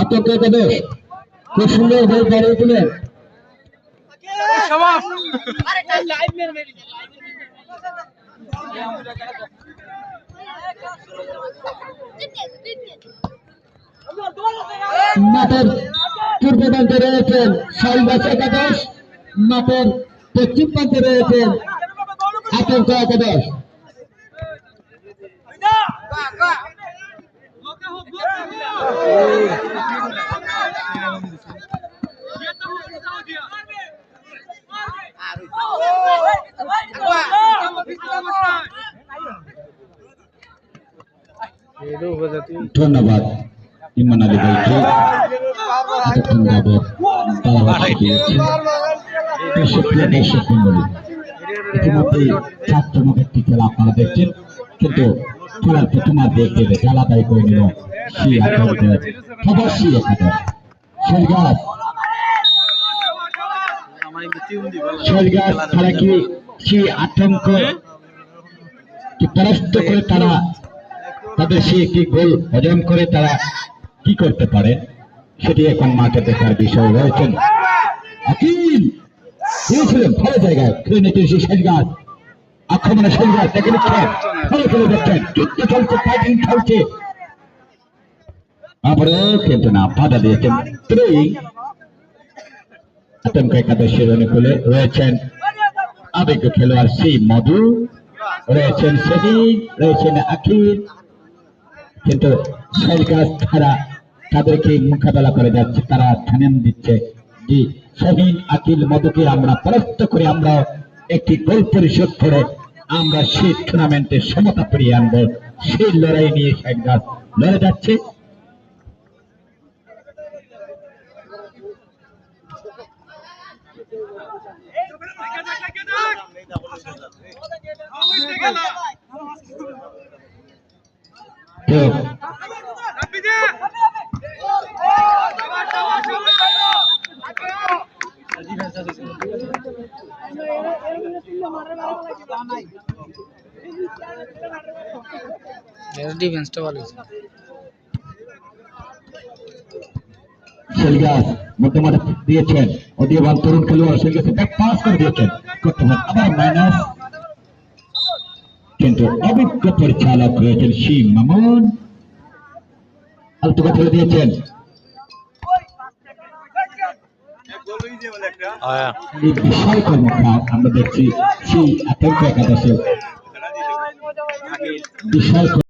আতঙ্ক একাদশ খুব সুন্দর ভাবে দাঁড়িয়ে তুলেন। মাঠের পূর্ব প্রান্তে রয়েছেন শালগাছ একাদশ, মাঠের পশ্চিম প্রান্তে রয়েছেন আতঙ্ক একাদশ। ধন্যবাদ ইমান আলী ভাইকে এতক্ষণ যাবৎ ধারাভাষ্য দিয়েছেন। দর্শক মন্ডলী, ইতিমধ্যেই চারজনক একটি খেলা আপনারা দেখছেন, কিন্তু খেলার প্রথমার্ধে খেলে খেলা দায়ী করে নিল সেই আতঙ্কের সদস্য একাদশ। শৈলগাছ তারা কি সেই আতঙ্ক পরাস্ত করে তারা তাদের সে একটি গোল হজম করে তারা কি করতে পারে সেটি এখন মাঠে দেখার বিষয় রয়েছেন। ভালো জায়গায় খেলে নিতে শৈলগাছ আক্রমণে শৈলগাছ দেখে নিচ্ছেন, ভালো খেলে যাচ্ছেন, যুদ্ধ চলছে, ফাইটিং চলছে, আবারও কিন্তু না বাধা দিয়েছেন। আতঙ্ক একাদশের অনুকূলে রয়েছেন আবেগ খেলোয়াড় সেই মধু, রয়েছেন সেদিন, রয়েছেন আখির, কিন্তু শৈলগাছ তারা তাদেরকে মোকাবেলা করে যাচ্ছে, তারা ধ্যান দিচ্ছে যে শহীদ আকিল মধুকে আমরা পরাস্ত করে আমরা একটি গোল পরিশোধ করে আমরা সেই টুর্নামেন্টে সমতা ফিরিয়ে আনবো, সেই লড়াই নিয়ে শৈলগাছ লড়ে যাচ্ছে। ডিফেন্সটা ভালো শৈলগাছ মধ্যমাঠে দিয়েছেন, অধিবান তরুণ খেলোয়াড় শৈলগাছে ব্যাক পাস করে দিয়েছেন, করতে পারেন আবার মাইনাস, কিন্তু অভিজ্ঞ পরিচালক রয়েছেন শিম মামুন, আলতুকা ফেলে দিয়েছেন। এই বিশাল কর্মকাণ্ড আমরা দেখছি সেই আতঙ্ক একাদশে বিশাল